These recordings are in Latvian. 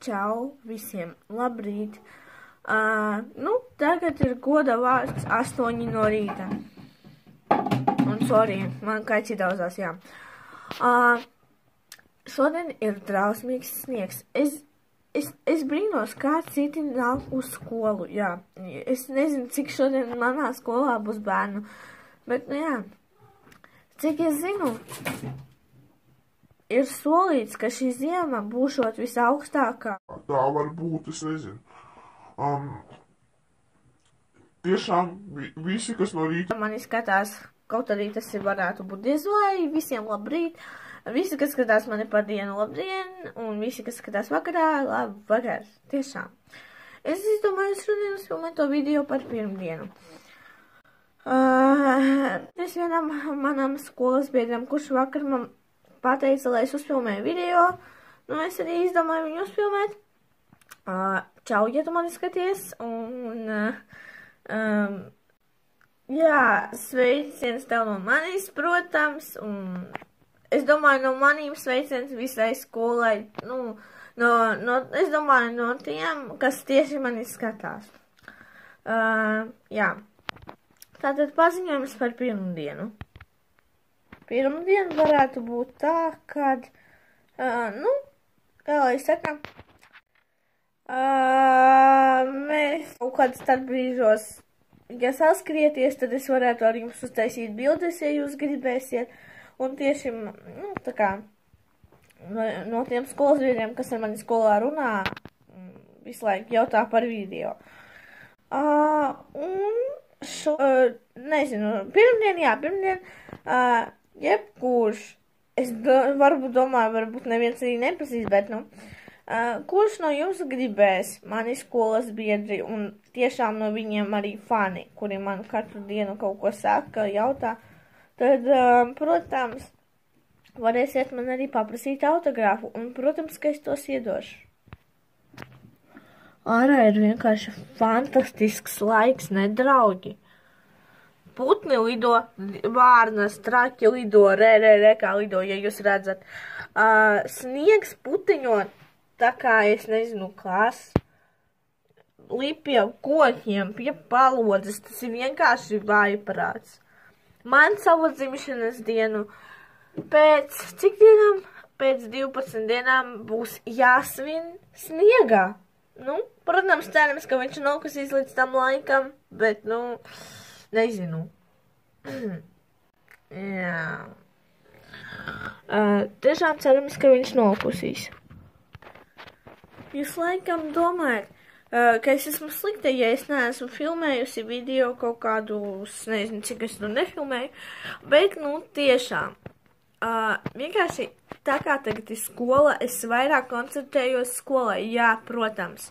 Čau visiem, labrīt. Tagad ir goda vārds 8 no rīta. Un sorry, man kaits iedaudzās, jā. Šodien ir drausmīgs sniegs. Es brīnos, kā citi nāk uz skolu, jā. Es nezinu, cik šodien manā skolā būs bērnu, bet, nu jā. Cik es zinu, ir solīts, ka šī ziema būšot visaugstākā. Tā var būt, es nezinu. Tiešām visi, kas no rīta Mani skatās, kaut arī tas varētu būt diez vai, visiem labrīt. Visi, kas skatās mani par dienu, labdien, un visi, kas skatās vakarā, labi vakar. Tiešām. Es domāju, šodien uzfilmēju to video par pirmdienu. Es vienam manam skolas biedram, kurš vakar man pateica, lai es uzfilmēju video, nu es arī izdomāju viņu uzfilmēt. Čau, ja tu mani skaties, un jā, sveiciens tev no manis, protams, un es domāju, no manīm sveiciens visai skolai, es domāju, no tiem, kas tieši mani skatās. Jā, tātad paziņojums par pirmdienu. Pirmdien varētu būt tā, kad, kā lai saka, mēs kaut kāds tad brīžos, ja saskrieties, tad es varētu ar jums uztaisīt bildes, ja jūs gribēsiet, un tieši, tā kā, no tiem skolas biedriem, kas ar mani skolā runā, visu laiku jautā par video. Nezinu, pirmdien, jebkurš, es varbūt domāju, varbūt neviens arī neprasīs, bet, kurš no jums gribēs mani skolas biedri un tiešām no viņiem arī fani, kuri man katru dienu kaut ko saka, jautā, tad, protams, varēsiet man arī paprasīt autogrāfu un, protams, ka es tos iedošu. Ārā ir vienkārši fantastisks laiks, ne draugi. Putni lido, vārnas, traki lido, kā lido, ja jūs redzat. Sniegs puteņo, tā kā, es nezinu, kas, lip pie kokiem, pie palodzes, tas ir vienkārši vaiprāts. Man savu dzimšanas dienu pēc cik dienām? Pēc 12 dienām būs jāsvin sniegā. Protams, cerams, ka viņš nokusīs līdz tam laikam, bet, nezinu. Jā. Tiešām cerams, ka viņš nokusīs. Jūs laikam domājat, ka es esmu slikta, ja es neesmu filmējusi video kaut kādus, nezinu, cik es nefilmēju, bet, tiešām. Vienkārši tā kā tagad ir skola, es vairāk koncentrējos skolai, jā, protams.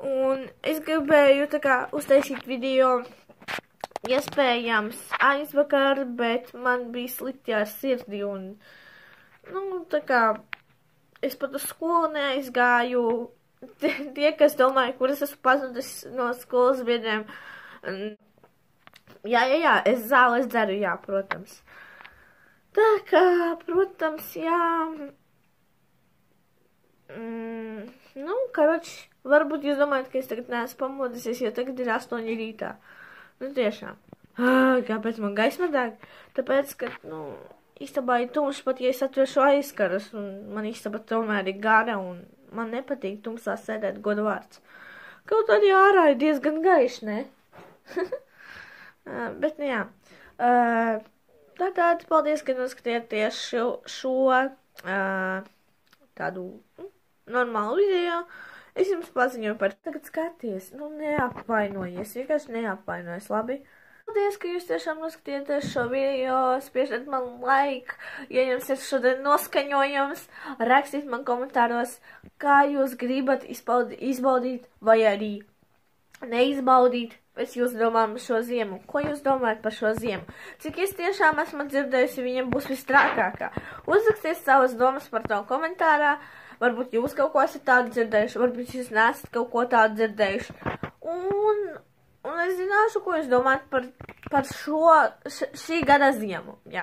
Un es gribēju tā kā uztaisīt video iespējams aizvakar, bet man bija slikti ar sirdi un, tā kā es pat uz skolu neaizgāju. Tie, kas domāja, kuras esmu pazudis no skolas biedriem. Jā, es zāles dzeru, jā, protams. Tā kā, protams, jā, varbūt jūs domājat, ka es tagad neesmu pamodīsies, jo tagad ir 8 rītā. Tiešām. Kāpēc man gaisma deg? Tāpēc, ka, istabā ir tumšs, pat ja es atvešu aizkaras, un man istaba tomēr ir gara, un man nepatīk tumsā sēdēt, goda vārds. Kaut arī ārā ir diezgan gaiši, ne? Bet, jā. Tātad, paldies, ka noskatījāties šo tādu normālu video. Es jums paziņoju par tagad skaties. Neapvainojies, vienkārši neapvainojies, labi? Paldies, ka jūs tiešām noskatījāties šo video. Spiežat man like, ja jums ir šodien noskaņojums. Rakstīt man komentāros, kā jūs gribat izbaudīt vai arī neizbaudīt pēc jūsu domām šo ziemu. Ko jūs domājat par šo ziemu? Cik es tiešām esmu dzirdējusi, viņam būs vistrākākā. Uzrakstiet savas domas par to komentārā. Varbūt jūs kaut ko esat tādu dzirdējuši, varbūt jūs nesat kaut ko tādu dzirdējuši. Un es zināšu, ko jūs domājat par šī gada ziemu. Jā.